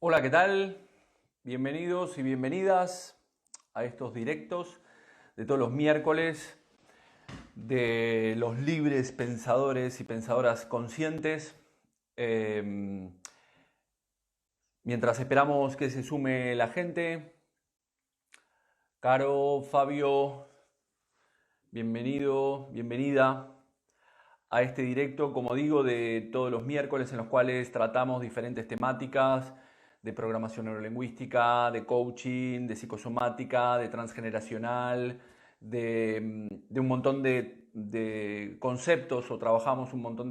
Hola, ¿qué tal? Bienvenidos y bienvenidas a estos directos de todos los miércoles de los libres pensadores y pensadoras conscientes. Eh, Mientras esperamos que se sume la gente, Caro, Fabio, bienvenido, bienvenida a este directo, como digo, de todos los miércoles en los cuales tratamos diferentes temáticas de programación neurolingüística, de coaching, de psicosomática, de transgeneracional, de un montón de conceptos, o trabajamos un montón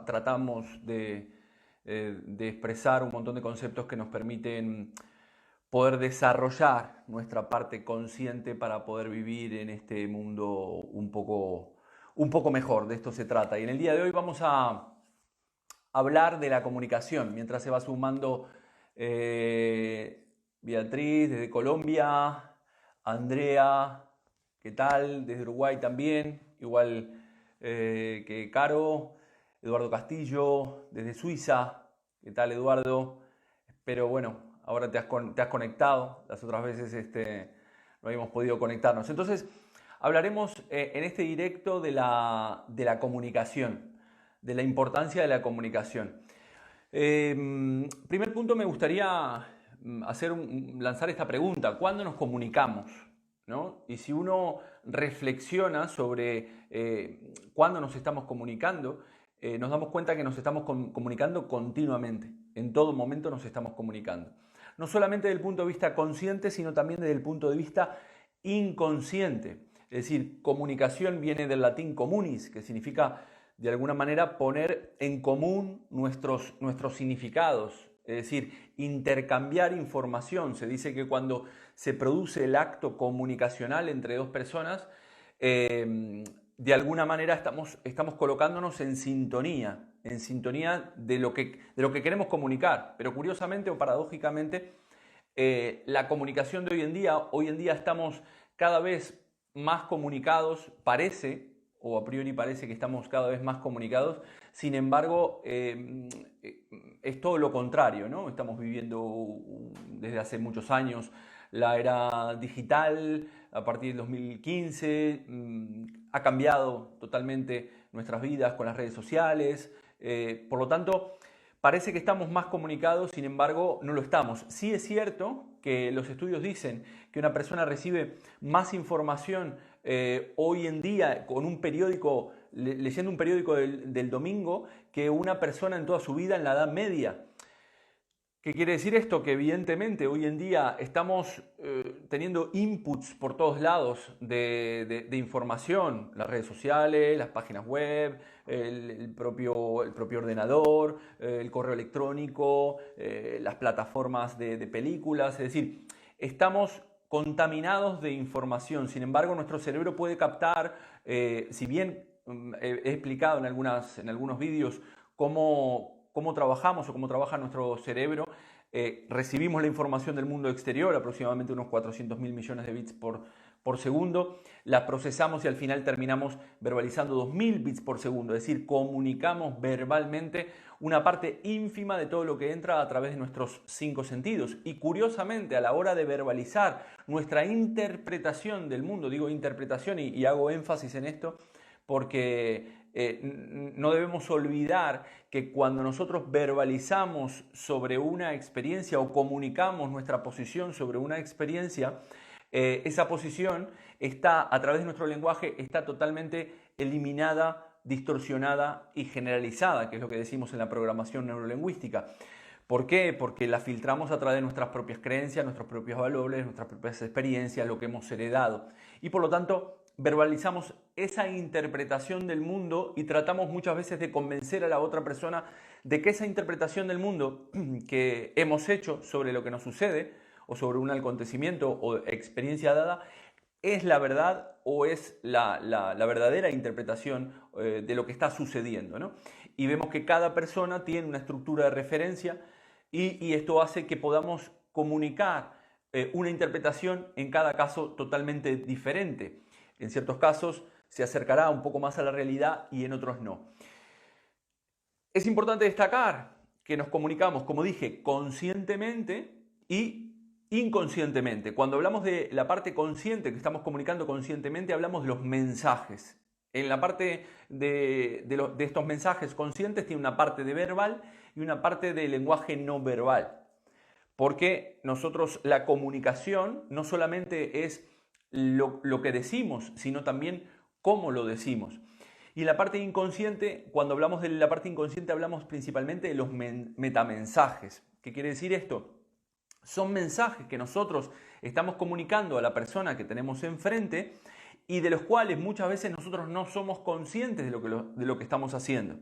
tratamos de expresar un montón de conceptos que nos permiten poder desarrollar nuestra parte consciente para poder vivir en este mundo un poco mejor. De esto se trata. Y en el día de hoy vamos a hablar de la comunicación. Mientras se va sumando Beatriz desde Colombia, Andrea, ¿qué tal? Desde Uruguay también, igual que Caro, Eduardo Castillo, desde Suiza, ¿qué tal, Eduardo? Pero bueno, ahora te has conectado, las otras veces no habíamos podido conectarnos. Entonces, hablaremos en este directo de la comunicación, de la importancia de la comunicación. Primer punto, me gustaría lanzar esta pregunta: ¿cuándo nos comunicamos? ¿No? Y si uno reflexiona sobre cuándo nos estamos comunicando, nos damos cuenta que nos estamos comunicando continuamente. En todo momento nos estamos comunicando. No solamente desde el punto de vista consciente, sino también desde el punto de vista inconsciente. Es decir, comunicación viene del latín communis, que significa de alguna manera poner en común nuestros significados, es decir, intercambiar información. Se dice que cuando se produce el acto comunicacional entre dos personas, de alguna manera estamos colocándonos en sintonía de lo que queremos comunicar. Pero curiosamente o paradójicamente, la comunicación de hoy en día estamos cada vez más comunicados, o a priori parece que estamos cada vez más comunicados. Sin embargo, es todo lo contrario, ¿no? Estamos viviendo desde hace muchos años la era digital. A partir del 2015 ha cambiado totalmente nuestras vidas con las redes sociales. Por lo tanto, parece que estamos más comunicados, sin embargo, no lo estamos. Sí es cierto que los estudios dicen que una persona recibe más información hoy en día con un periódico, leyendo un periódico del domingo, que una persona en toda su vida en la Edad Media. ¿Qué quiere decir esto? Que evidentemente hoy en día estamos teniendo inputs por todos lados de información: las redes sociales, las páginas web, el propio ordenador, el correo electrónico, las plataformas de películas. Es decir, estamos contaminados de información. Sin embargo, nuestro cerebro puede captar, si bien he explicado en algunos vídeos cómo trabajamos o cómo trabaja nuestro cerebro. Recibimos la información del mundo exterior, aproximadamente unos 400.000 millones de bits por segundo, la procesamos y al final terminamos verbalizando 2.000 bits por segundo. Es decir, comunicamos verbalmente una parte ínfima de todo lo que entra a través de nuestros 5 sentidos. Y curiosamente, a la hora de verbalizar nuestra interpretación del mundo, digo interpretación y hago énfasis en esto porque no debemos olvidar que cuando nosotros verbalizamos sobre una experiencia o comunicamos nuestra posición sobre una experiencia, esa posición está, a través de nuestro lenguaje, está totalmente eliminada, distorsionada y generalizada, que es lo que decimos en la programación neurolingüística. ¿Por qué? Porque la filtramos a través de nuestras propias creencias, nuestros propios valores, nuestras propias experiencias, lo que hemos heredado. Y por lo tanto, verbalizamos esa interpretación del mundo y tratamos muchas veces de convencer a la otra persona de que esa interpretación del mundo que hemos hecho sobre lo que nos sucede o sobre un acontecimiento o experiencia dada es la verdad o es la verdadera interpretación de lo que está sucediendo, ¿no? Y vemos que cada persona tiene una estructura de referencia y esto hace que podamos comunicar una interpretación en cada caso totalmente diferente. En ciertos casos se acercará un poco más a la realidad y en otros no. Es importante destacar que nos comunicamos, como dije, conscientemente y inconscientemente. Cuando hablamos de la parte consciente, que estamos comunicando conscientemente, hablamos de los mensajes. En la parte de estos mensajes conscientes tiene una parte de verbal y una parte de lenguaje no verbal. Porque nosotros la comunicación no solamente es lo que decimos, sino también cómo lo decimos. Y en la parte inconsciente, cuando hablamos de la parte inconsciente, hablamos principalmente de los metamensajes. ¿Qué quiere decir esto? Son mensajes que nosotros estamos comunicando a la persona que tenemos enfrente y de los cuales muchas veces nosotros no somos conscientes de lo que estamos haciendo.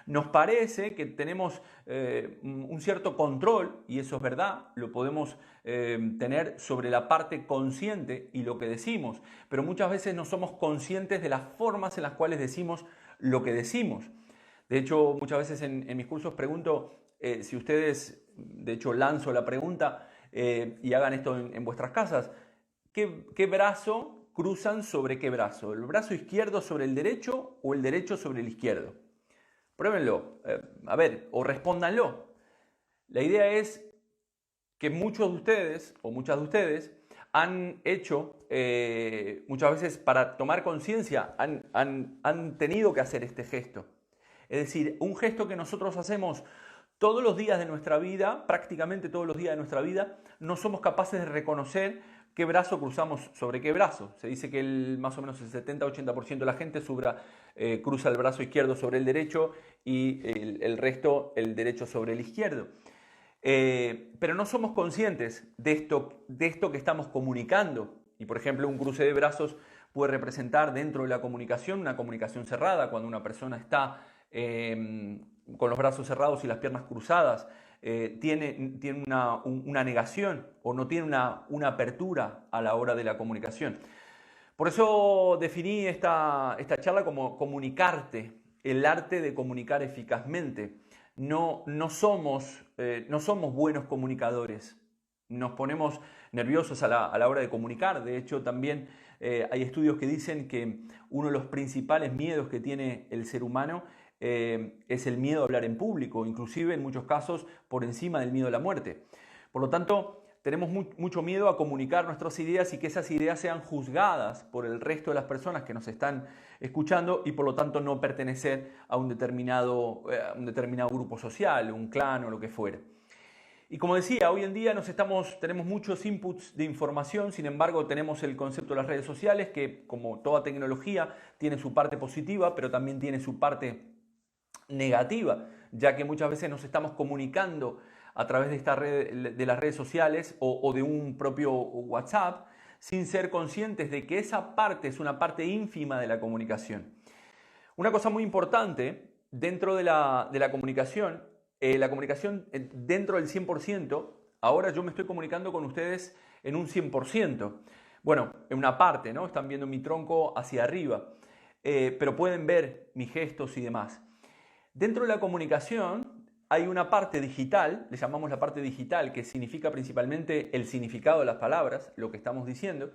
Nos parece que tenemos un cierto control, y eso es verdad, lo podemos tener sobre la parte consciente y lo que decimos, pero muchas veces no somos conscientes de las formas en las cuales decimos lo que decimos. De hecho, muchas veces en mis cursos pregunto si ustedes, de hecho lanzo la pregunta y hagan esto en vuestras casas, ¿qué brazo cruzan sobre qué brazo? ¿El brazo izquierdo sobre el derecho o el derecho sobre el izquierdo? Pruébenlo, a ver, o respóndanlo. La idea es que muchos de ustedes o muchas de ustedes han hecho, muchas veces para tomar conciencia, han tenido que hacer este gesto. Es decir, un gesto que nosotros hacemos todos los días de nuestra vida, prácticamente todos los días de nuestra vida, no somos capaces de reconocer qué brazo cruzamos sobre qué brazo. Se dice que más o menos el 70-80% de la gente cruza el brazo izquierdo sobre el derecho y el resto el derecho sobre el izquierdo. Pero no somos conscientes de esto que estamos comunicando. Y por ejemplo, un cruce de brazos puede representar dentro de la comunicación una comunicación cerrada, cuando una persona está con los brazos cerrados y las piernas cruzadas. Tiene una negación o no tiene una apertura a la hora de la comunicación. Por eso definí esta charla como comunicarte, el arte de comunicar eficazmente. No somos buenos comunicadores, nos ponemos nerviosos a la hora de comunicar. De hecho, también hay estudios que dicen que uno de los principales miedos que tiene el ser humano es el miedo a hablar en público, inclusive en muchos casos por encima del miedo a la muerte. Por lo tanto, tenemos mucho miedo a comunicar nuestras ideas y que esas ideas sean juzgadas por el resto de las personas que nos están escuchando y por lo tanto no pertenecer a un determinado grupo social, un clan o lo que fuera. Y como decía, hoy en día tenemos muchos inputs de información, sin embargo tenemos el concepto de las redes sociales que, como toda tecnología, tiene su parte positiva, pero también tiene su parte negativa, ya que muchas veces nos estamos comunicando a través de las redes sociales o de un propio WhatsApp sin ser conscientes de que esa parte es una parte ínfima de la comunicación. Una cosa muy importante dentro de la comunicación dentro del 100%, ahora yo me estoy comunicando con ustedes en un 100%. Bueno, en una parte, ¿no? Están viendo mi tronco hacia arriba, pero pueden ver mis gestos y demás. Dentro de la comunicación hay una parte digital, le llamamos la parte digital, que significa principalmente el significado de las palabras, lo que estamos diciendo,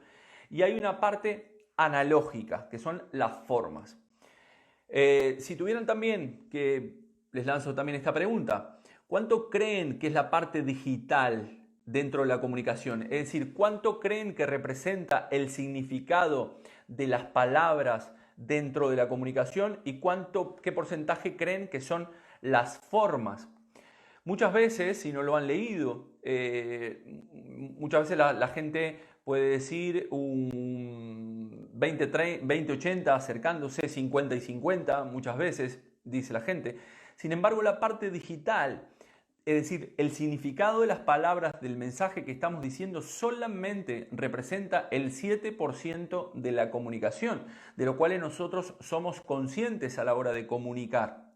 y hay una parte analógica, que son las formas. Si tuvieran también, que les lanzo también esta pregunta, ¿cuánto creen que es la parte digital dentro de la comunicación? Es decir, ¿cuánto creen que representa el significado de las palabras dentro de la comunicación y qué porcentaje creen que son las formas? Muchas veces, si no lo han leído, muchas veces la gente puede decir un 20-80 acercándose 50 y 50, muchas veces dice la gente. Sin embargo, la parte digital, es decir, el significado de las palabras del mensaje que estamos diciendo solamente representa el 7% de la comunicación, de lo cual nosotros somos conscientes a la hora de comunicar.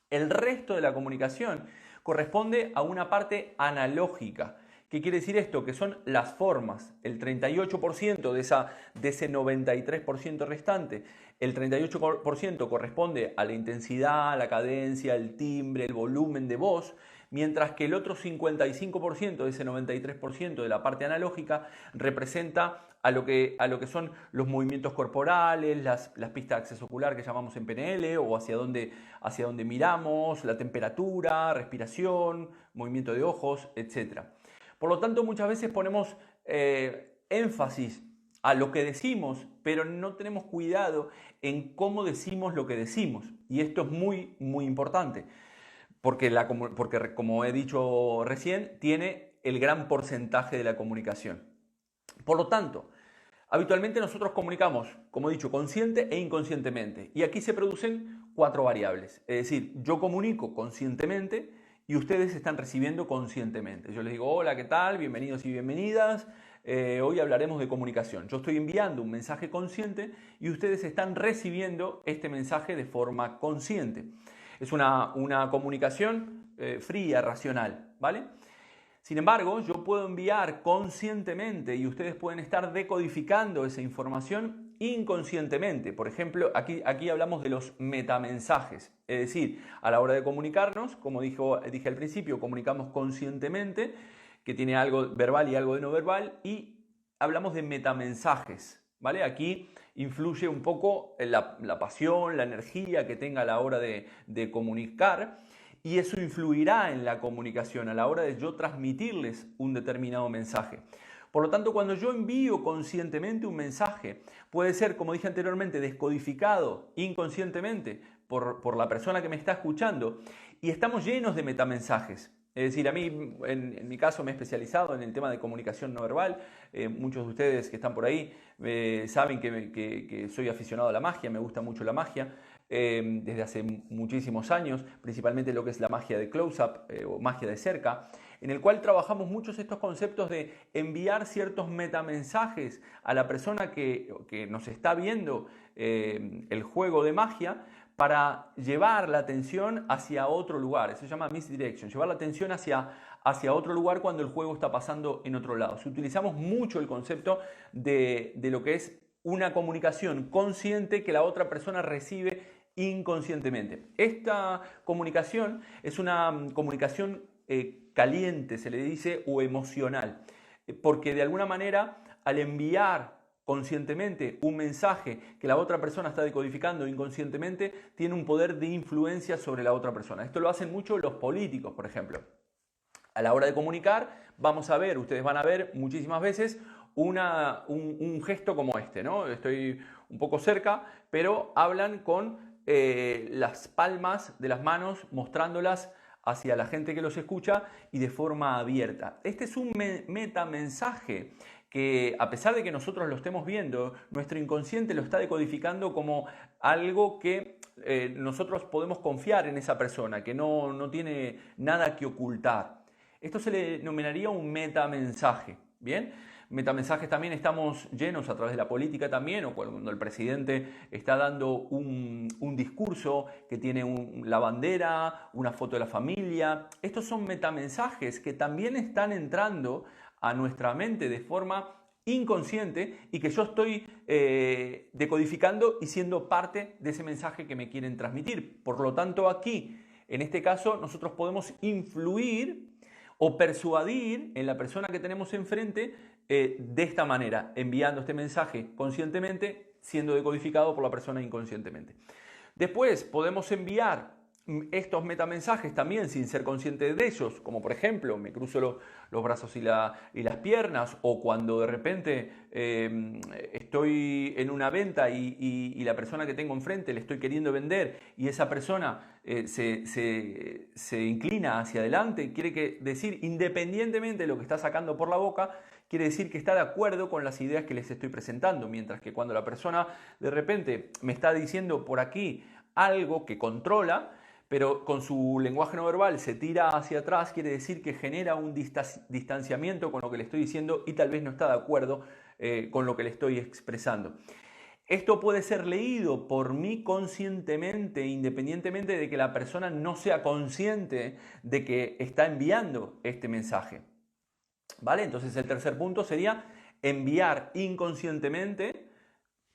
El resto de la comunicación corresponde a una parte analógica. ¿Qué quiere decir esto? Que son las formas, el 38% de ese 93% restante. El 38% corresponde a la intensidad, la cadencia, el timbre, el volumen de voz, mientras que el otro 55% de ese 93% de la parte analógica representa a lo que son los movimientos corporales, las pistas de acceso ocular que llamamos en PNL, o hacia dónde miramos, la temperatura, respiración, movimiento de ojos, etc. Por lo tanto, muchas veces ponemos énfasis a lo que decimos, pero no tenemos cuidado en cómo decimos lo que decimos. Y esto es muy, muy importante, porque como he dicho recién, tiene el gran porcentaje de la comunicación. Por lo tanto, habitualmente nosotros comunicamos, como he dicho, consciente e inconscientemente. Y aquí se producen 4 variables. Es decir, yo comunico conscientemente y ustedes están recibiendo conscientemente. Yo les digo, hola, ¿qué tal? Bienvenidos y bienvenidas. Hoy hablaremos de comunicación. Yo estoy enviando un mensaje consciente y ustedes están recibiendo este mensaje de forma consciente. Es una comunicación fría, racional, ¿vale? Sin embargo, yo puedo enviar conscientemente y ustedes pueden estar decodificando esa información inconscientemente. Por ejemplo, aquí hablamos de los metamensajes. Es decir, a la hora de comunicarnos, como dije al principio, comunicamos conscientemente, que tiene algo verbal y algo de no verbal, y hablamos de metamensajes, ¿vale? Aquí influye un poco la pasión, la energía que tenga a la hora de comunicar, y eso influirá en la comunicación a la hora de yo transmitirles un determinado mensaje. Por lo tanto, cuando yo envío conscientemente un mensaje, puede ser, como dije anteriormente, descodificado inconscientemente por la persona que me está escuchando, y estamos llenos de metamensajes. Es decir, a mí, en mi caso, me he especializado en el tema de comunicación no verbal. Muchos de ustedes que están por ahí saben que soy aficionado a la magia, me gusta mucho la magia. Desde hace muchísimos años, principalmente lo que es la magia de close-up o magia de cerca, en el cual trabajamos muchos estos conceptos de enviar ciertos metamensajes a la persona que nos está viendo el juego de magia, para llevar la atención hacia otro lugar. Eso se llama misdirection, llevar la atención hacia otro lugar cuando el juego está pasando en otro lado. Si utilizamos mucho el concepto de lo que es una comunicación consciente que la otra persona recibe inconscientemente. Esta comunicación es una comunicación caliente, se le dice, o emocional, porque de alguna manera, al enviar conscientemente un mensaje que la otra persona está decodificando inconscientemente, tiene un poder de influencia sobre la otra persona. Esto lo hacen mucho los políticos, por ejemplo. A la hora de comunicar, ustedes van a ver muchísimas veces un gesto como este, ¿no? Estoy un poco cerca, pero hablan con las palmas de las manos, mostrándolas hacia la gente que los escucha y de forma abierta. Este es un metamensaje que, a pesar de que nosotros lo estemos viendo, nuestro inconsciente lo está decodificando como algo que nosotros podemos confiar en esa persona, que no tiene nada que ocultar. Esto se le denominaría un metamensaje, ¿bien? Metamensajes también estamos llenos a través de la política también, o cuando el presidente está dando un discurso que tiene la bandera, una foto de la familia. Estos son metamensajes que también están entrando a nuestra mente de forma inconsciente y que yo estoy decodificando y siendo parte de ese mensaje que me quieren transmitir. Por lo tanto, aquí, en este caso, nosotros podemos influir o persuadir en la persona que tenemos enfrente de esta manera, enviando este mensaje conscientemente, siendo decodificado por la persona inconscientemente. Después podemos enviar estos metamensajes también sin ser consciente de ellos, como por ejemplo me cruzo los brazos y las piernas, o cuando de repente estoy en una venta y la persona que tengo enfrente le estoy queriendo vender y esa persona se inclina hacia adelante, quiere decir, independientemente de lo que está sacando por la boca, quiere decir que está de acuerdo con las ideas que les estoy presentando, mientras que cuando la persona de repente me está diciendo por aquí algo que controla, pero con su lenguaje no verbal se tira hacia atrás, quiere decir que genera un distanciamiento con lo que le estoy diciendo y tal vez no está de acuerdo con lo que le estoy expresando. Esto puede ser leído por mí conscientemente, independientemente de que la persona no sea consciente de que está enviando este mensaje. ¿Vale? Entonces el tercer punto sería enviar inconscientemente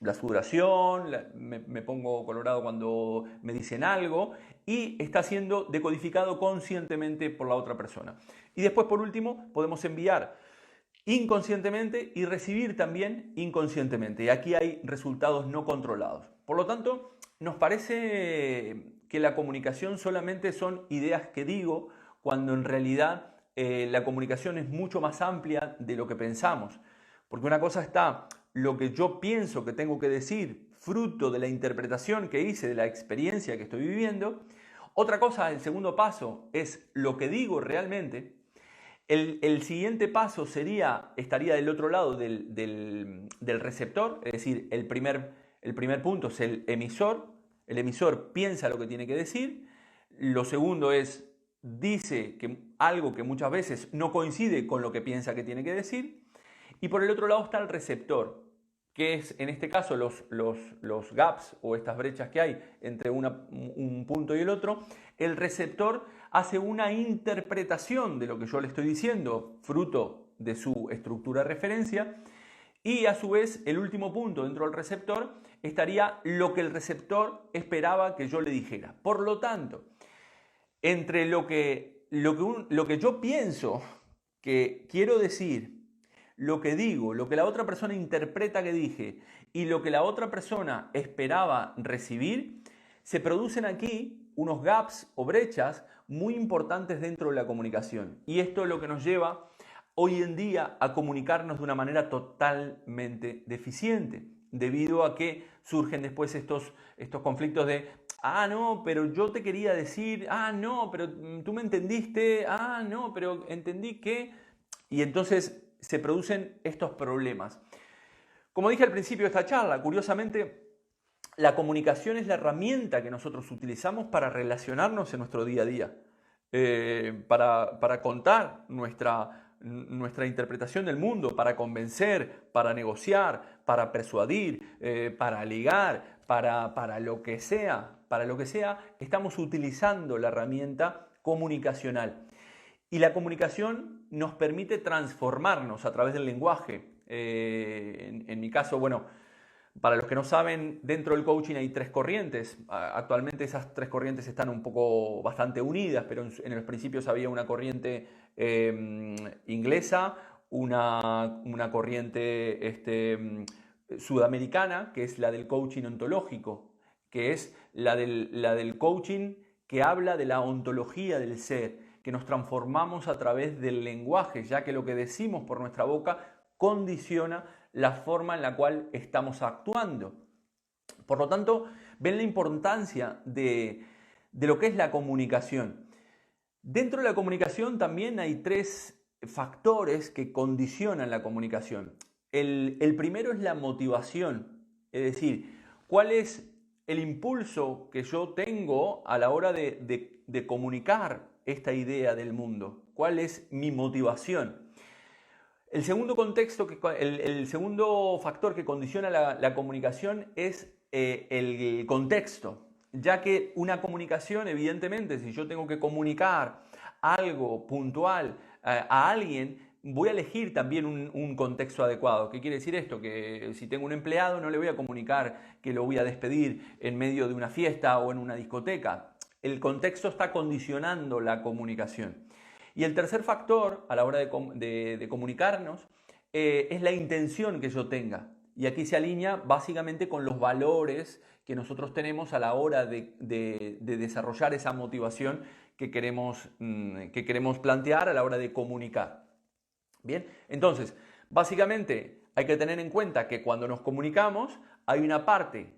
la sudoración, me pongo colorado cuando me dicen algo y está siendo decodificado conscientemente por la otra persona. Y después, por último, podemos enviar inconscientemente y recibir también inconscientemente. Y aquí hay resultados no controlados. Por lo tanto, nos parece que la comunicación solamente son ideas que digo, cuando en realidad la comunicación es mucho más amplia de lo que pensamos. Porque una cosa está lo que yo pienso que tengo que decir, fruto de la interpretación que hice de la experiencia que estoy viviendo. Otra cosa, el segundo paso, es lo que digo realmente. El siguiente paso estaría del otro lado del receptor, es decir, el primer punto es el emisor piensa lo que tiene que decir, lo segundo es, dice algo que muchas veces no coincide con lo que piensa que tiene que decir, y por el otro lado está el receptor, que es en este caso los gaps o estas brechas que hay entre un punto y el otro. El receptor hace una interpretación de lo que yo le estoy diciendo, fruto de su estructura de referencia, y a su vez el último punto dentro del receptor estaría lo que el receptor esperaba que yo le dijera. Por lo tanto, entre lo que yo pienso que quiero decir, lo que digo, lo que la otra persona interpreta que dije y lo que la otra persona esperaba recibir, se producen aquí unos gaps o brechas muy importantes dentro de la comunicación. Y esto es lo que nos lleva hoy en día a comunicarnos de una manera totalmente deficiente, debido a que surgen después estos conflictos de no, pero yo te quería decir, no, pero tú me entendiste, no, pero entendí que... Y entonces se producen estos problemas. Como dije al principio de esta charla, curiosamente, la comunicación es la herramienta que nosotros utilizamos para relacionarnos en nuestro día a día, para contar nuestra interpretación del mundo, para convencer, para negociar, para persuadir, para ligar, para lo que sea, estamos utilizando la herramienta comunicacional. Y la comunicación nos permite transformarnos a través del lenguaje. En mi caso, bueno, para los que no saben, dentro del coaching hay 3 corrientes. Actualmente esas 3 corrientes están bastante unidas, pero en los principios había una corriente inglesa, una corriente sudamericana, que es la del coaching ontológico, que es la del coaching que habla de la ontología del ser, que nos transformamos a través del lenguaje, ya que lo que decimos por nuestra boca condiciona la forma en la cual estamos actuando. Por lo tanto, ven la importancia de lo que es la comunicación. Dentro de la comunicación también hay 3 factores que condicionan la comunicación. El primero es la motivación, es decir, cuál es el impulso que yo tengo a la hora de comunicar esta idea del mundo, cuál es mi motivación. El segundo factor que condiciona la comunicación es el contexto, ya que una comunicación, evidentemente, si yo tengo que comunicar algo puntual a alguien, voy a elegir también un contexto adecuado. ¿Qué quiere decir esto? Que si tengo un empleado no le voy a comunicar que lo voy a despedir en medio de una fiesta o en una discoteca. El contexto está condicionando la comunicación. Y el tercer factor a la hora de comunicarnos es la intención que yo tenga. Y aquí se alinea básicamente con los valores que nosotros tenemos a la hora de desarrollar esa motivación que queremos plantear a la hora de comunicar. Bien, entonces, básicamente hay que tener en cuenta que cuando nos comunicamos hay una parte,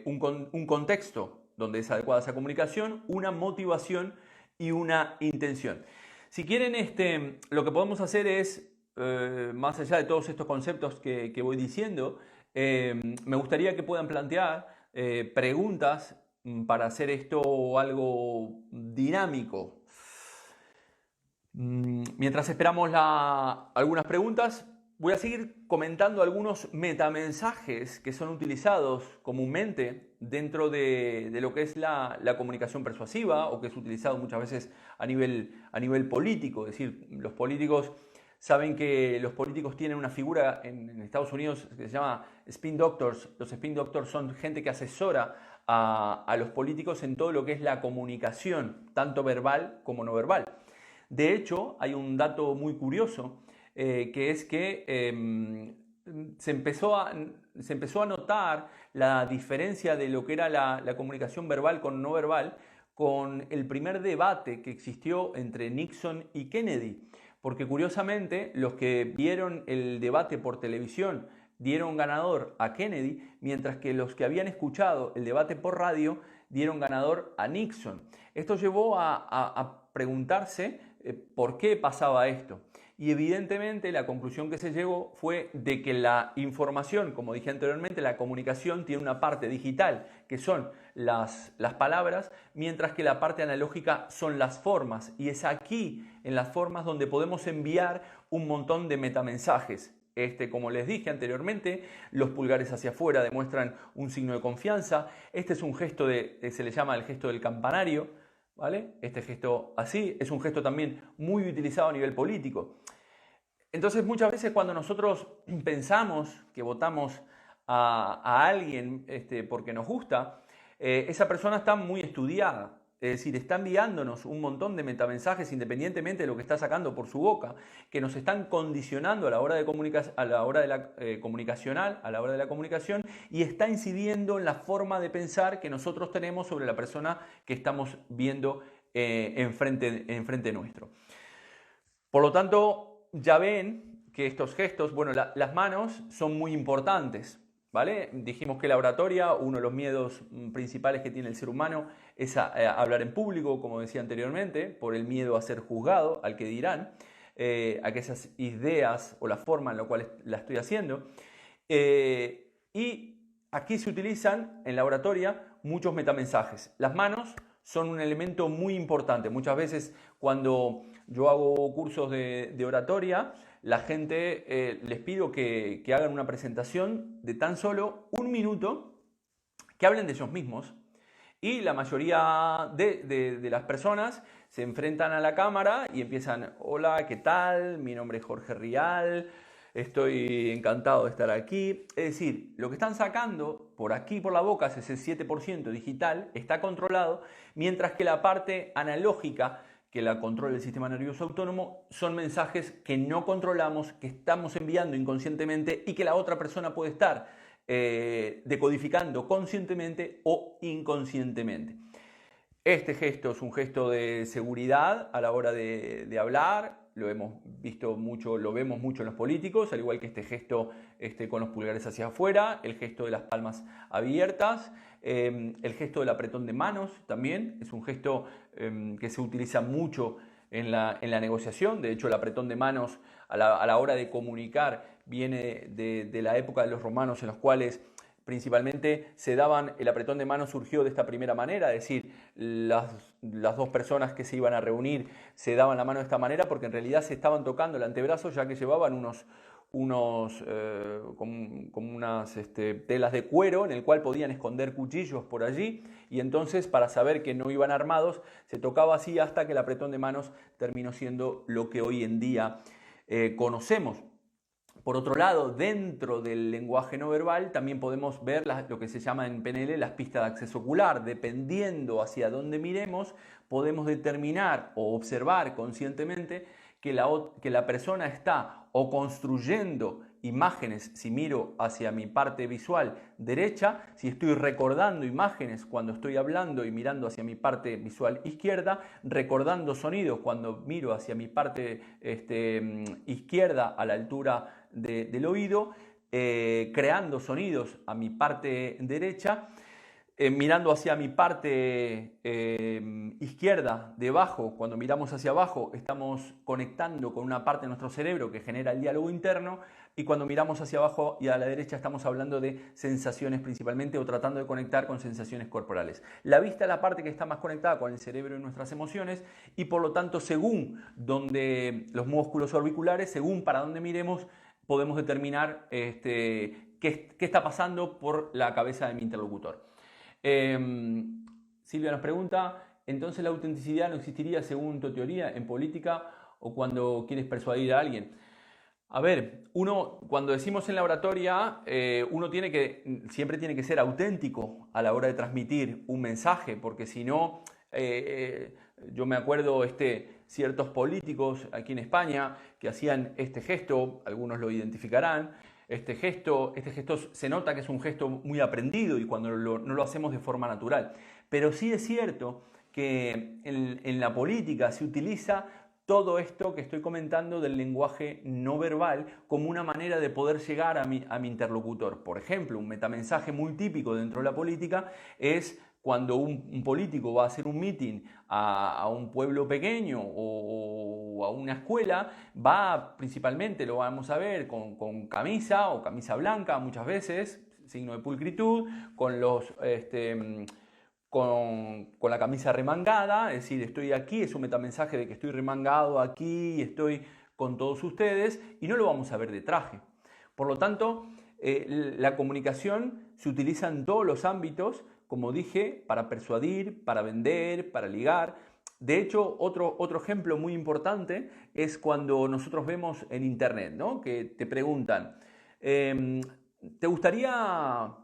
un contexto donde es adecuada esa comunicación, una motivación y una intención. Si quieren, lo que podemos hacer es, más allá de todos estos conceptos que voy diciendo, me gustaría que puedan plantear preguntas para hacer esto algo dinámico. Mientras esperamos algunas preguntas, voy a seguir comentando algunos metamensajes que son utilizados comúnmente dentro de lo que es la comunicación persuasiva o que es utilizado muchas veces a nivel político. Es decir, los políticos saben que los políticos tienen una figura en Estados Unidos que se llama spin doctors. Los spin doctors son gente que asesora a los políticos en todo lo que es la comunicación, tanto verbal como no verbal. De hecho, hay un dato muy curioso, que es que se empezó a notar la diferencia de lo que era la comunicación verbal con no verbal con el primer debate que existió entre Nixon y Kennedy. Porque curiosamente los que vieron el debate por televisión dieron ganador a Kennedy, mientras que los que habían escuchado el debate por radio dieron ganador a Nixon. Esto llevó a preguntarse por qué pasaba esto. Y evidentemente la conclusión que se llegó fue de que la información, como dije anteriormente, la comunicación tiene una parte digital, que son las palabras, mientras que la parte analógica son las formas. Y es aquí, en las formas, donde podemos enviar un montón de metamensajes. Como les dije anteriormente, los pulgares hacia afuera demuestran un signo de confianza. Este es un gesto se le llama el gesto del campanario, ¿vale? Este gesto así es un gesto también muy utilizado a nivel político. Entonces muchas veces cuando nosotros pensamos que votamos a alguien porque nos gusta, esa persona está muy estudiada. Es decir, está enviándonos un montón de metamensajes independientemente de lo que está sacando por su boca, que nos están condicionando a la hora de la comunicación, y está incidiendo en la forma de pensar que nosotros tenemos sobre la persona que estamos viendo enfrente nuestro. Por lo tanto, ya ven que estos gestos, bueno, las manos son muy importantes, ¿vale? Dijimos que la oratoria, uno de los miedos principales que tiene el ser humano es hablar en público, como decía anteriormente, por el miedo a ser juzgado, al que dirán, a que esas ideas o la forma en la cual la estoy haciendo. Y aquí se utilizan en la oratoria muchos metamensajes. Las manos son un elemento muy importante. Muchas veces cuando yo hago cursos de oratoria, la gente les pido que hagan una presentación de tan solo 1 minuto, que hablen de ellos mismos, y la mayoría de las personas se enfrentan a la cámara y empiezan: hola, ¿qué tal? Mi nombre es Jorge Rial, estoy encantado de estar aquí. Es decir, lo que están sacando por aquí, por la boca, es ese 7% digital, está controlado, mientras que la parte analógica, que la controla el sistema nervioso autónomo, son mensajes que no controlamos, que estamos enviando inconscientemente y que la otra persona puede estar decodificando conscientemente o inconscientemente. Este gesto es un gesto de seguridad a la hora de hablar. Lo vemos mucho en los políticos, al igual que este gesto con los pulgares hacia afuera, el gesto de las palmas abiertas, el gesto del apretón de manos también es un gesto que se utiliza mucho en la negociación. De hecho, el apretón de manos a la hora de comunicar viene de la época de los romanos, en los cuales principalmente el apretón de manos surgió de esta primera manera, es decir, las dos personas que se iban a reunir se daban la mano de esta manera porque en realidad se estaban tocando el antebrazo, ya que llevaban como unas telas de cuero en el cual podían esconder cuchillos por allí, y entonces, para saber que no iban armados, se tocaba así hasta que el apretón de manos terminó siendo lo que hoy en día conocemos. Por otro lado, dentro del lenguaje no verbal también podemos ver lo que se llama en PNL las pistas de acceso ocular. Dependiendo hacia dónde miremos, podemos determinar o observar conscientemente que la persona está o construyendo imágenes si miro hacia mi parte visual derecha, si estoy recordando imágenes cuando estoy hablando y mirando hacia mi parte visual izquierda, recordando sonidos cuando miro hacia mi parte izquierda a la altura del oído, creando sonidos a mi parte derecha, mirando hacia mi parte izquierda, debajo. Cuando miramos hacia abajo estamos conectando con una parte de nuestro cerebro que genera el diálogo interno, y cuando miramos hacia abajo y a la derecha estamos hablando de sensaciones principalmente, o tratando de conectar con sensaciones corporales. La vista es la parte que está más conectada con el cerebro y nuestras emociones, y por lo tanto, según donde los músculos orbiculares, según para dónde miremos, podemos determinar qué está pasando por la cabeza de mi interlocutor. Silvia nos pregunta: ¿entonces la autenticidad no existiría según tu teoría en política o cuando quieres persuadir a alguien? A ver, uno, cuando decimos en la oratoria, uno siempre tiene que ser auténtico a la hora de transmitir un mensaje, porque si no, yo me acuerdo ciertos políticos aquí en España que hacían este gesto, algunos lo identificarán. Este gesto se nota que es un gesto muy aprendido y cuando no lo hacemos de forma natural. Pero sí es cierto que en la política se utiliza todo esto que estoy comentando del lenguaje no verbal como una manera de poder llegar a mi interlocutor. Por ejemplo, un metamensaje muy típico dentro de la política es cuando un político va a hacer un meeting a un pueblo pequeño o a una escuela, va principalmente, lo vamos a ver, con camisa o camisa blanca muchas veces, signo de pulcritud, con la camisa remangada, es decir, estoy aquí, es un metamensaje de que estoy remangado aquí, estoy con todos ustedes y no lo vamos a ver de traje. Por lo tanto, la comunicación se utiliza en todos los ámbitos, como dije, para persuadir, para vender, para ligar. De hecho, otro ejemplo muy importante es cuando nosotros vemos en internet, ¿no? Que te preguntan, ¿te gustaría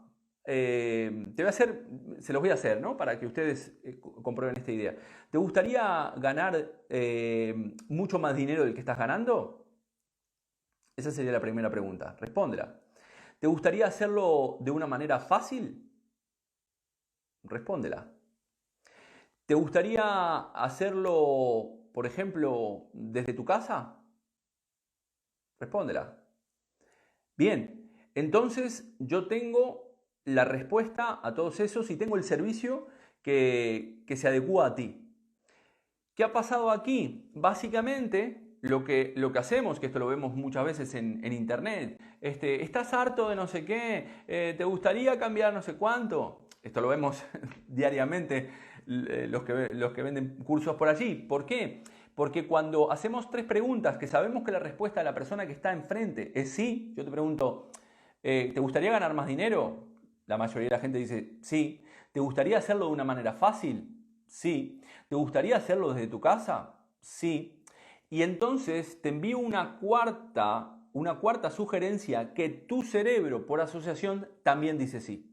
se los voy a hacer, ¿no? Para que ustedes comprueben esta idea. ¿Te gustaría ganar mucho más dinero del que estás ganando? Esa sería la primera pregunta. Respóndela. ¿Te gustaría hacerlo de una manera fácil? Respóndela. ¿Te gustaría hacerlo, por ejemplo, desde tu casa? Respóndela. Bien, entonces yo tengo la respuesta a todos esos y tengo el servicio que se adecua a ti. ¿Qué ha pasado aquí? Básicamente lo que hacemos, que esto lo vemos muchas veces en internet, ¿estás harto de no sé qué? ¿Te gustaría cambiar no sé cuánto? Esto lo vemos diariamente los que venden cursos por allí. ¿Por qué? Porque cuando hacemos 3 preguntas que sabemos que la respuesta de la persona que está enfrente es sí, yo te pregunto, ¿te gustaría ganar más dinero? La mayoría de la gente dice sí. ¿Te gustaría hacerlo de una manera fácil? Sí. ¿Te gustaría hacerlo desde tu casa? Sí. Y entonces te envío una cuarta sugerencia que tu cerebro por asociación también dice sí.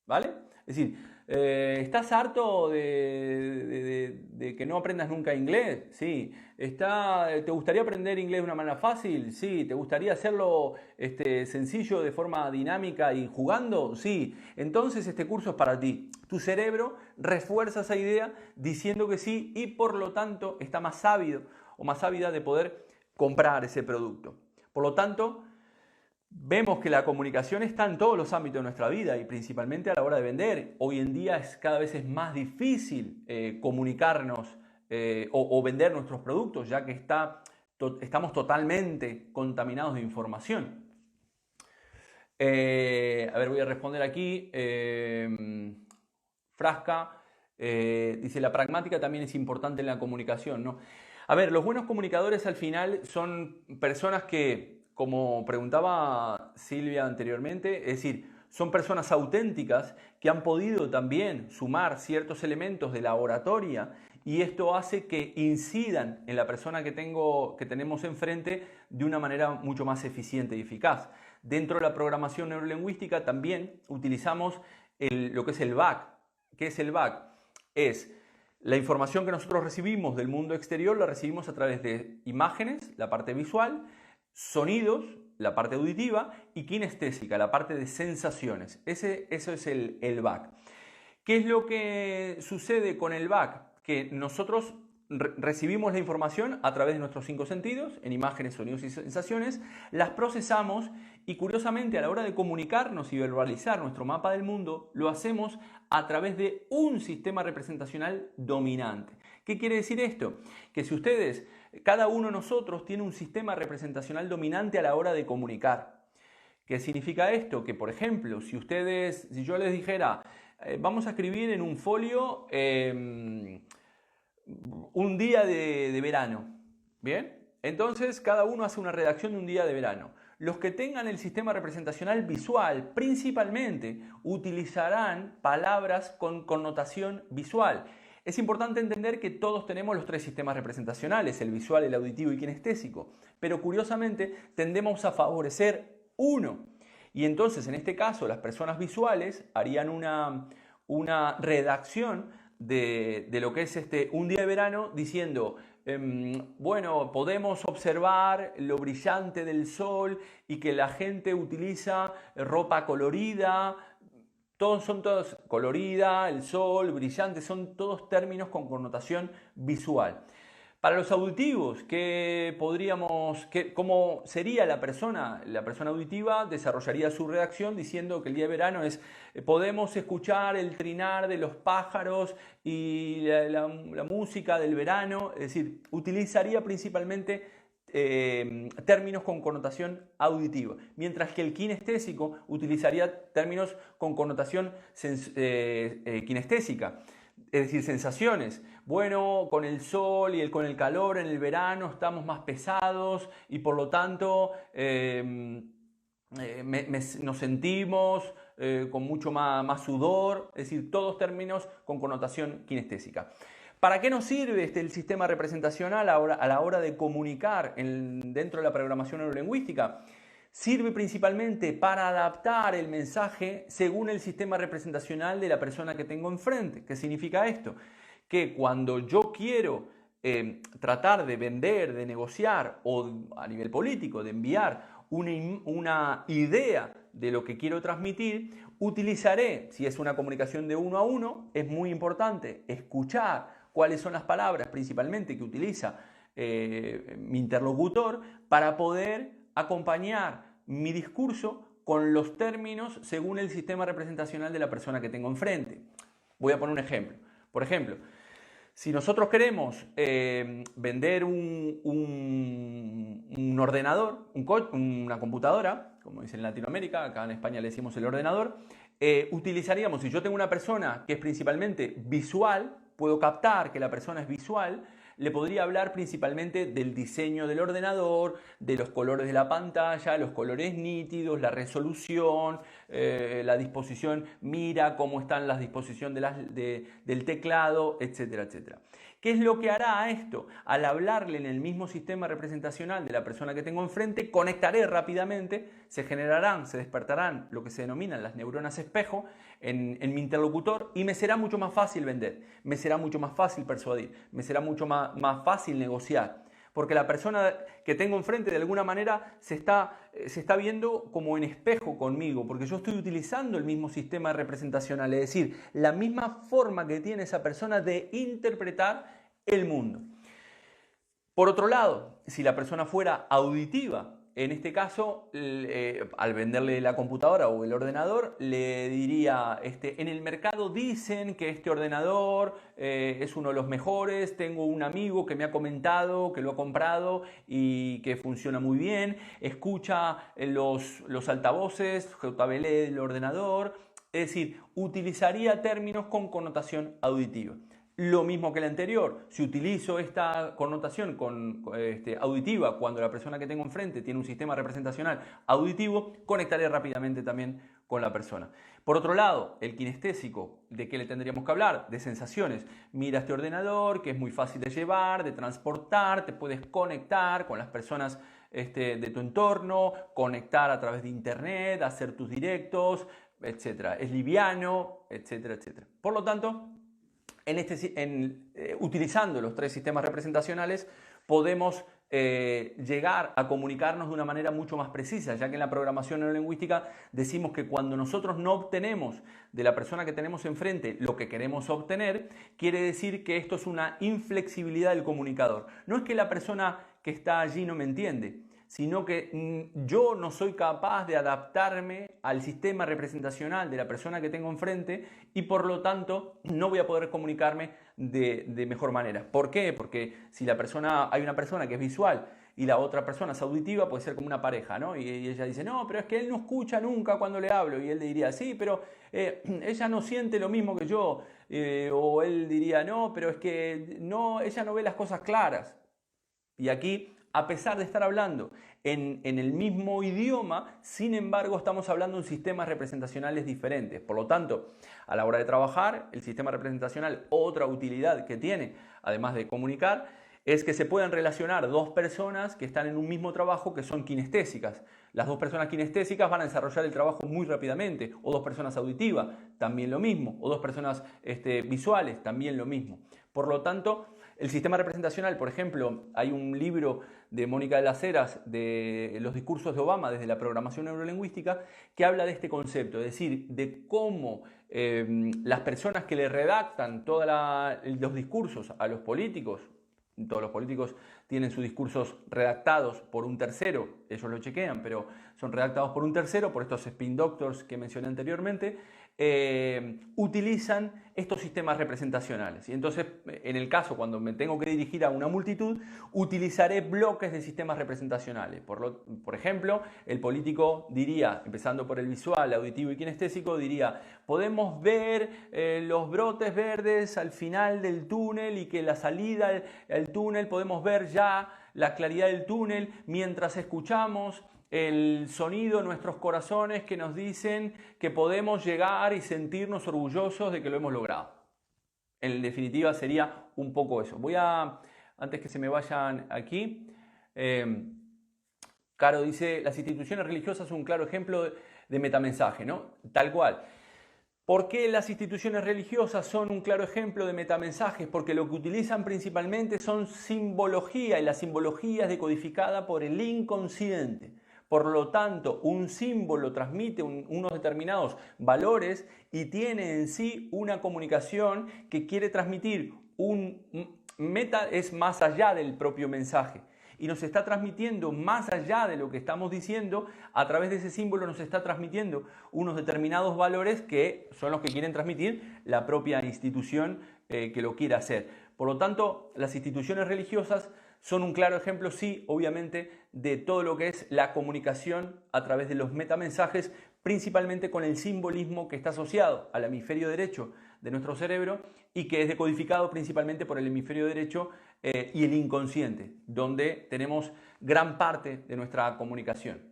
¿Vale? Es decir, ¿estás harto de que no aprendas nunca inglés? Sí. ¿Te gustaría aprender inglés de una manera fácil? Sí. ¿Te gustaría hacerlo sencillo de forma dinámica y jugando? Sí. Entonces este curso es para ti. Tu cerebro refuerza esa idea diciendo que sí y por lo tanto está más ávido o más ávida de poder comprar ese producto. Por lo tanto, vemos que la comunicación está en todos los ámbitos de nuestra vida y principalmente a la hora de vender. Hoy en día cada vez es más difícil comunicarnos o vender nuestros productos, ya que estamos totalmente contaminados de información. A ver, voy a responder aquí. Frasca dice, la pragmática también es importante en la comunicación, ¿no? A ver, los buenos comunicadores al final son personas que, como preguntaba Silvia anteriormente, es decir, son personas auténticas que han podido también sumar ciertos elementos de la oratoria y esto hace que incidan en la persona que tenemos enfrente de una manera mucho más eficiente y eficaz. Dentro de la programación neurolingüística también utilizamos lo que es el back. ¿Qué es el back? Es la información que nosotros recibimos del mundo exterior, la recibimos a través de imágenes, la parte visual, sonidos, la parte auditiva y kinestésica, la parte de sensaciones. Eso es el back. ¿Qué es lo que sucede con el back? Que nosotros recibimos la información a través de nuestros 5 sentidos, en imágenes, sonidos y sensaciones, las procesamos y curiosamente a la hora de comunicarnos y verbalizar nuestro mapa del mundo, lo hacemos a través de un sistema representacional dominante. ¿Qué quiere decir esto? Que si cada uno de nosotros tiene un sistema representacional dominante a la hora de comunicar. ¿Qué significa esto? Que por ejemplo, si yo les dijera, vamos a escribir en un folio un día de verano, ¿bien? Entonces cada uno hace una redacción de un día de verano. Los que tengan el sistema representacional visual principalmente utilizarán palabras con connotación visual. Es importante entender que todos tenemos los tres sistemas representacionales, el visual, el auditivo y kinestésico, pero curiosamente tendemos a favorecer uno. Y entonces, en este caso, las personas visuales harían una redacción de lo que es un día de verano diciendo, bueno, podemos observar lo brillante del sol y que la gente utiliza ropa colorida. Son todos colorida, el sol, brillante, son todos términos con connotación visual. Para los auditivos, ¿cómo sería la persona? La persona auditiva desarrollaría su redacción diciendo que el día de verano podemos escuchar el trinar de los pájaros y la música del verano, es decir, utilizaría principalmente términos con connotación auditiva, mientras que el kinestésico utilizaría términos con connotación kinestésica, es decir, sensaciones. Bueno, con el sol y con el calor en el verano estamos más pesados y por lo tanto nos sentimos con mucho más sudor, es decir, todos términos con connotación kinestésica. ¿Para qué nos sirve el sistema representacional a la hora de comunicar dentro de la programación neurolingüística? Sirve principalmente para adaptar el mensaje según el sistema representacional de la persona que tengo enfrente. ¿Qué significa esto? Que cuando yo quiero tratar de vender, de negociar o a nivel político, de enviar una idea de lo que quiero transmitir, utilizaré, si es una comunicación de uno a uno, es muy importante escuchar cuáles son las palabras principalmente que utiliza mi interlocutor para poder acompañar mi discurso con los términos según el sistema representacional de la persona que tengo enfrente. Voy a poner un ejemplo. Por ejemplo, si nosotros queremos vender un ordenador, una computadora, como dicen en Latinoamérica, acá en España le decimos el ordenador, utilizaríamos, si yo tengo una persona que es principalmente visual, puedo captar que la persona es visual, le podría hablar principalmente del diseño del ordenador, de los colores de la pantalla, los colores nítidos, la resolución, la disposición, mira cómo están las disposiciones del teclado, etcétera, etcétera. ¿Qué es lo que hará esto? Al hablarle en el mismo sistema representacional de la persona que tengo enfrente, conectaré rápidamente, se despertarán lo que se denominan las neuronas espejo en mi interlocutor y me será mucho más fácil vender, me será mucho más fácil persuadir, me será mucho más fácil negociar. Porque la persona que tengo enfrente de alguna manera se está viendo como en espejo conmigo, porque yo estoy utilizando el mismo sistema representacional, es decir, la misma forma que tiene esa persona de interpretar el mundo. Por otro lado, si la persona fuera auditiva, en este caso, al venderle la computadora o el ordenador, le diría, en el mercado dicen que este ordenador es uno de los mejores, tengo un amigo que me ha comentado que lo ha comprado y que funciona muy bien, escucha los altavoces, JBL del ordenador, es decir, utilizaría términos con connotación auditiva. Lo mismo que el anterior, si utilizo esta connotación auditiva cuando la persona que tengo enfrente tiene un sistema representacional auditivo, conectaré rápidamente también con la persona. Por otro lado, el kinestésico, ¿de qué le tendríamos que hablar? De sensaciones. Mira este ordenador que es muy fácil de llevar, de transportar, te puedes conectar con las personas de tu entorno, conectar a través de internet, hacer tus directos, etc. Es liviano, etcétera, etcétera. Por lo tanto, utilizando los tres sistemas representacionales podemos llegar a comunicarnos de una manera mucho más precisa, ya que en la programación neurolingüística decimos que cuando nosotros no obtenemos de la persona que tenemos enfrente lo que queremos obtener, quiere decir que esto es una inflexibilidad del comunicador. No es que la persona que está allí no me entiende, sino que yo no soy capaz de adaptarme al sistema representacional de la persona que tengo enfrente y por lo tanto no voy a poder comunicarme de mejor manera. ¿Por qué? Porque si hay una persona que es visual y la otra persona es auditiva, puede ser como una pareja, ¿no? Y ella dice, no, pero es que él no escucha nunca cuando le hablo. Y él le diría, sí, pero ella no siente lo mismo que yo. O él diría, no, pero es que ella no ve las cosas claras. Y aquí a pesar de estar hablando en el mismo idioma, sin embargo estamos hablando en sistemas representacionales diferentes. Por lo tanto, a la hora de trabajar, el sistema representacional, otra utilidad que tiene, además de comunicar, es que se pueden relacionar dos personas que están en un mismo trabajo que son kinestésicas. Las dos personas kinestésicas van a desarrollar el trabajo muy rápidamente, o dos personas auditivas, también lo mismo, o dos personas visuales, también lo mismo. Por lo tanto, el sistema representacional, por ejemplo, hay un libro de Mónica de las Heras de los discursos de Obama desde la programación neurolingüística que habla de este concepto, es decir, de cómo las personas que le redactan todos los discursos a los políticos, todos los políticos tienen sus discursos redactados por un tercero, ellos lo chequean, pero son redactados por un tercero, por estos spin doctors que mencioné anteriormente, utilizan estos sistemas representacionales. Y entonces, en el caso, cuando me tengo que dirigir a una multitud, utilizaré bloques de sistemas representacionales. Por ejemplo, el político diría, empezando por el visual, auditivo y kinestésico, diría, podemos ver los brotes verdes al final del túnel y que la salida al túnel, podemos ver ya la claridad del túnel mientras escuchamos el sonido en nuestros corazones que nos dicen que podemos llegar y sentirnos orgullosos de que lo hemos logrado. En definitiva sería un poco eso. Antes que se me vayan aquí, Caro dice, las instituciones religiosas son un claro ejemplo de metamensaje, ¿no? Tal cual. ¿Por qué las instituciones religiosas son un claro ejemplo de metamensajes? Porque lo que utilizan principalmente son simbología, y la simbología es decodificada por el inconsciente. Por lo tanto, un símbolo transmite unos determinados valores y tiene en sí una comunicación que quiere transmitir es más allá del propio mensaje. Y nos está transmitiendo más allá de lo que estamos diciendo, a través de ese símbolo nos está transmitiendo unos determinados valores que son los que quieren transmitir la propia institución que lo quiere hacer. Por lo tanto, las instituciones religiosas son un claro ejemplo, sí, obviamente, de todo lo que es la comunicación a través de los metamensajes, principalmente con el simbolismo que está asociado al hemisferio derecho de nuestro cerebro y que es decodificado principalmente por el hemisferio derecho y el inconsciente, donde tenemos gran parte de nuestra comunicación.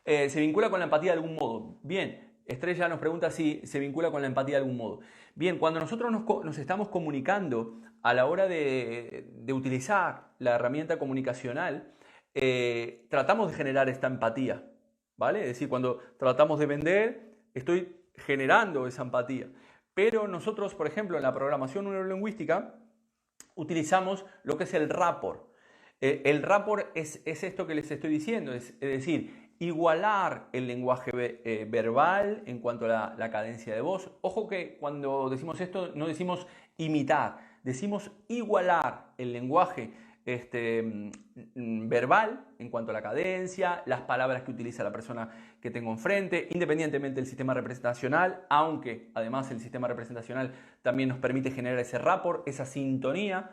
¿Se vincula con la empatía de algún modo? Bien, Estrella nos pregunta si se vincula con la empatía de algún modo. Bien, cuando nosotros nos estamos comunicando a la hora de utilizar la herramienta comunicacional, tratamos de generar esta empatía, ¿vale? Es decir, cuando tratamos de vender, estoy generando esa empatía. Pero nosotros, por ejemplo, en la programación neurolingüística, utilizamos lo que es el rapport. El rapport es esto que les estoy diciendo, es decir, igualar el lenguaje verbal en cuanto a la cadencia de voz. Ojo que cuando decimos esto no decimos imitar, decimos igualar el lenguaje verbal en cuanto a la cadencia, las palabras que utiliza la persona que tengo enfrente, independientemente del sistema representacional, aunque además el sistema representacional también nos permite generar ese rapport, esa sintonía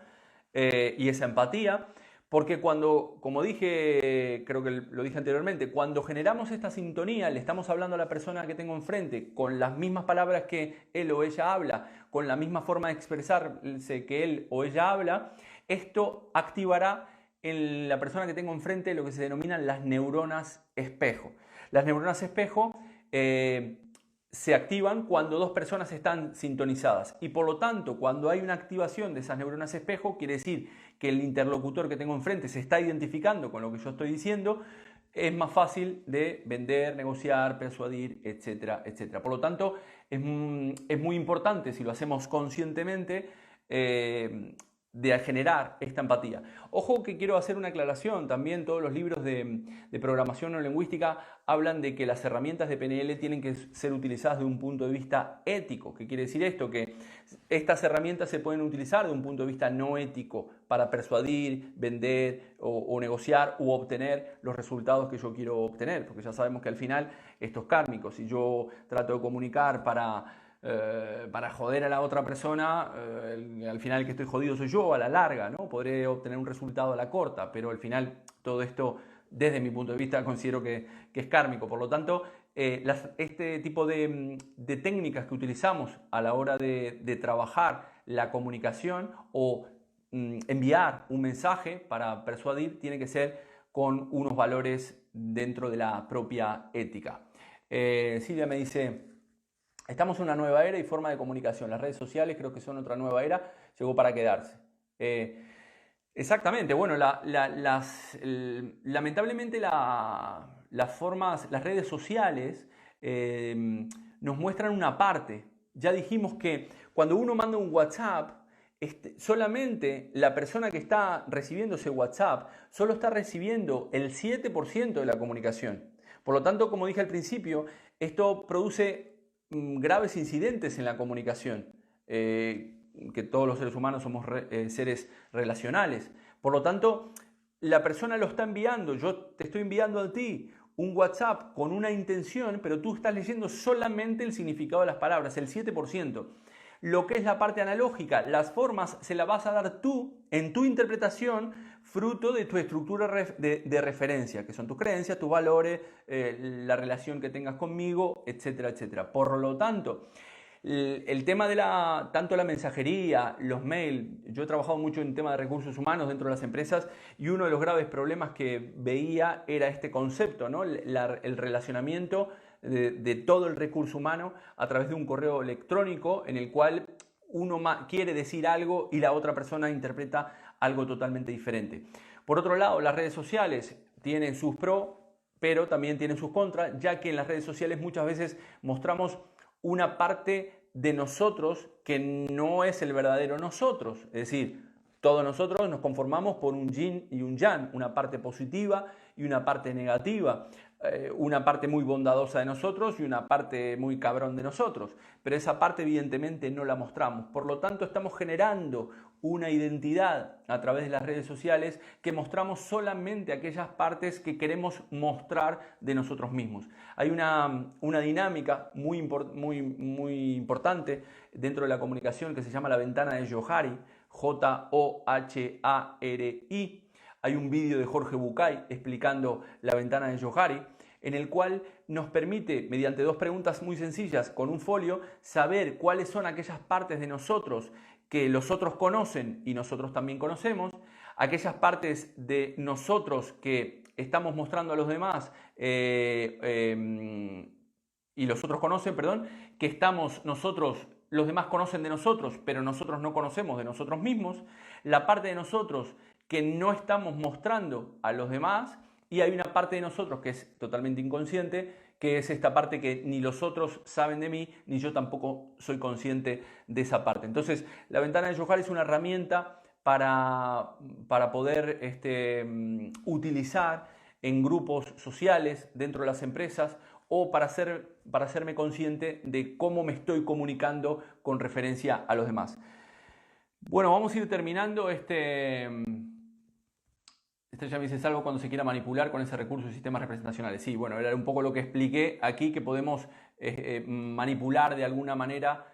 y esa empatía. Porque cuando, como dije, creo que lo dije anteriormente, cuando generamos esta sintonía, le estamos hablando a la persona que tengo enfrente con las mismas palabras que él o ella habla, con la misma forma de expresarse que él o ella habla, esto activará en la persona que tengo enfrente lo que se denominan las neuronas espejo. Las neuronas espejo se activan cuando dos personas están sintonizadas y por lo tanto cuando hay una activación de esas neuronas espejo quiere decir que el interlocutor que tengo enfrente se está identificando con lo que yo estoy diciendo, es más fácil de vender, negociar, persuadir, etcétera, etcétera. Por lo tanto, es muy importante, si lo hacemos conscientemente, de generar esta empatía. Ojo que quiero hacer una aclaración, también todos los libros de programación neurolingüística hablan de que las herramientas de PNL tienen que ser utilizadas de un punto de vista ético. ¿Qué quiere decir esto? Que estas herramientas se pueden utilizar de un punto de vista no ético para persuadir, vender o negociar u obtener los resultados que yo quiero obtener, porque ya sabemos que al final esto es kármico. Si yo trato de comunicar para joder a la otra persona, al final el que estoy jodido soy yo a la larga, ¿no? Podré obtener un resultado a la corta, pero al final todo esto, desde mi punto de vista, considero que es kármico. Por lo tanto, este tipo de técnicas que utilizamos a la hora de trabajar la comunicación o enviar un mensaje para persuadir tiene que ser con unos valores dentro de la propia ética. Silvia me dice, estamos en una nueva era y forma de comunicación. Las redes sociales creo que son otra nueva era, llegó para quedarse. Exactamente, bueno, lamentablemente las redes sociales nos muestran una parte. Ya dijimos que cuando uno manda un WhatsApp, solamente la persona que está recibiendo ese WhatsApp solo está recibiendo el 7% de la comunicación. Por lo tanto, como dije al principio, esto produce graves incidentes en la comunicación. Que todos los seres humanos somos seres relacionales. Por lo tanto, la persona lo está enviando, yo te estoy enviando a ti un WhatsApp con una intención, pero tú estás leyendo solamente el significado de las palabras, el 7%. Lo que es la parte analógica, las formas se las vas a dar tú en tu interpretación, fruto de tu estructura de referencia, que son tus creencias, tus valores, la relación que tengas conmigo, etcétera, etcétera. Por lo tanto, el tema de tanto la mensajería, los mails, yo he trabajado mucho en tema de recursos humanos dentro de las empresas y uno de los graves problemas que veía era este concepto, ¿no? El relacionamiento de todo el recurso humano a través de un correo electrónico en el cual uno quiere decir algo y la otra persona interpreta algo totalmente diferente. Por otro lado, las redes sociales tienen sus pros, pero también tienen sus contras, ya que en las redes sociales muchas veces mostramos una parte de nosotros que no es el verdadero nosotros. Es decir, todos nosotros nos conformamos por un yin y un yang, una parte positiva y una parte negativa, una parte muy bondadosa de nosotros y una parte muy cabrón de nosotros. Pero esa parte evidentemente no la mostramos. Por lo tanto, estamos generando una identidad a través de las redes sociales que mostramos solamente aquellas partes que queremos mostrar de nosotros mismos. Hay una dinámica muy importante dentro de la comunicación que se llama la ventana de Johari, Johari. Hay un vídeo de Jorge Bucay explicando la ventana de Johari, en el cual nos permite, mediante dos preguntas muy sencillas con un folio, saber cuáles son aquellas partes de nosotros que los otros conocen y nosotros también conocemos, aquellas partes de nosotros que estamos mostrando a los demás y los otros conocen, que estamos nosotros, los demás conocen de nosotros, pero nosotros no conocemos de nosotros mismos, la parte de nosotros que no estamos mostrando a los demás, y hay una parte de nosotros que es totalmente inconsciente, que es esta parte que ni los otros saben de mí, ni yo tampoco soy consciente de esa parte. Entonces, la ventana de Johari es una herramienta para poder utilizar en grupos sociales, dentro de las empresas, o para hacerme consciente de cómo me estoy comunicando con referencia a los demás. Bueno, vamos a ir terminando ya me dice salvo cuando se quiera manipular con ese recurso de sistemas representacionales. Sí, bueno, era un poco lo que expliqué aquí, que podemos manipular de alguna manera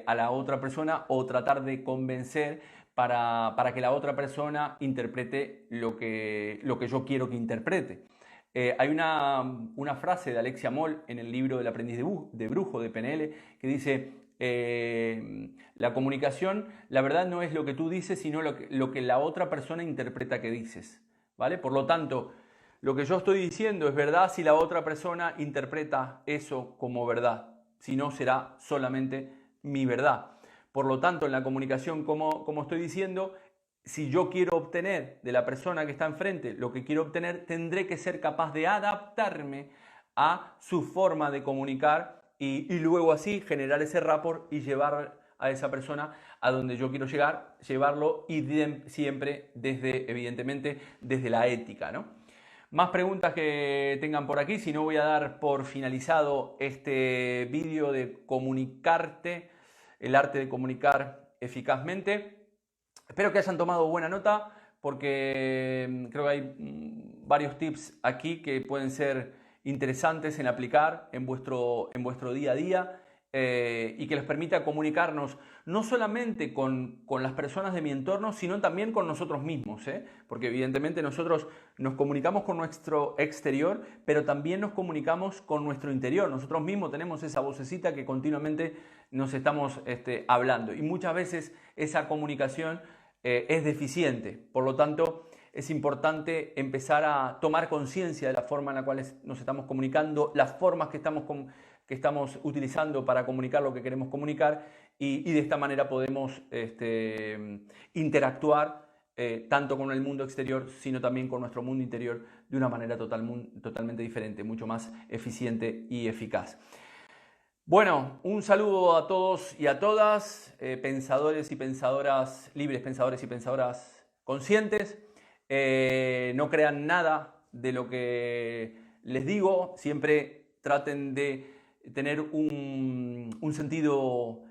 a la otra persona o tratar de convencer para que la otra persona interprete lo que yo quiero que interprete. Hay una frase de Alexia Moll en el libro del aprendiz de brujo de PNL que dice: la comunicación, la verdad no es lo que tú dices, sino lo que la otra persona interpreta que dices, ¿vale? Por lo tanto, lo que yo estoy diciendo es verdad si la otra persona interpreta eso como verdad, si no será solamente mi verdad. Por lo tanto, en la comunicación, como estoy diciendo, si yo quiero obtener de la persona que está enfrente lo que quiero obtener, tendré que ser capaz de adaptarme a su forma de comunicar y luego así generar ese rapport y llevar a esa persona a donde yo quiero llegar, llevarlo y siempre evidentemente, desde la ética, ¿no? Más preguntas que tengan por aquí, si no voy a dar por finalizado este vídeo de comunicarte, el arte de comunicar eficazmente. Espero que hayan tomado buena nota porque creo que hay varios tips aquí que pueden ser interesantes en aplicar en vuestro día a día y que les permita comunicarnos no solamente con las personas de mi entorno, sino también con nosotros mismos, porque evidentemente nosotros nos comunicamos con nuestro exterior, pero también nos comunicamos con nuestro interior. Nosotros mismos tenemos esa vocecita que continuamente nos estamos hablando y muchas veces esa comunicación es deficiente. Por lo tanto, es importante empezar a tomar conciencia de la forma en la cual nos estamos comunicando, las formas que estamos utilizando para comunicar lo que queremos comunicar y de esta manera podemos interactuar tanto con el mundo exterior, sino también con nuestro mundo interior de una manera totalmente diferente, mucho más eficiente y eficaz. Bueno, un saludo a todos y a todas, pensadores y pensadoras libres, pensadores y pensadoras conscientes. No crean nada de lo que les digo, siempre traten de tener un sentido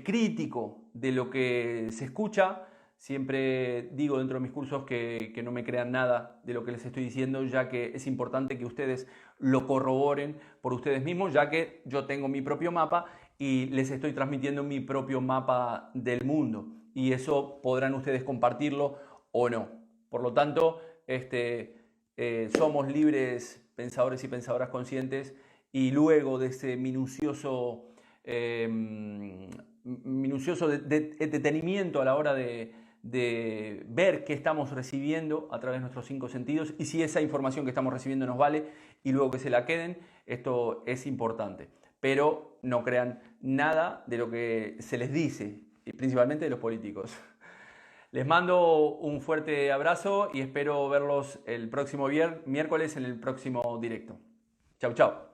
crítico de lo que se escucha. Siempre digo dentro de mis cursos que no me crean nada de lo que les estoy diciendo, ya que es importante que ustedes lo corroboren por ustedes mismos, ya que yo tengo mi propio mapa y les estoy transmitiendo mi propio mapa del mundo. Y eso podrán ustedes compartirlo o no. Por lo tanto, somos libres pensadores y pensadoras conscientes y luego de ese minucioso detenimiento a la hora de ver qué estamos recibiendo a través de nuestros 5 sentidos y si esa información que estamos recibiendo nos vale y luego que se la queden, esto es importante. Pero no crean nada de lo que se les dice, principalmente de los políticos. Les mando un fuerte abrazo y espero verlos el próximo miércoles en el próximo directo. Chau, chau.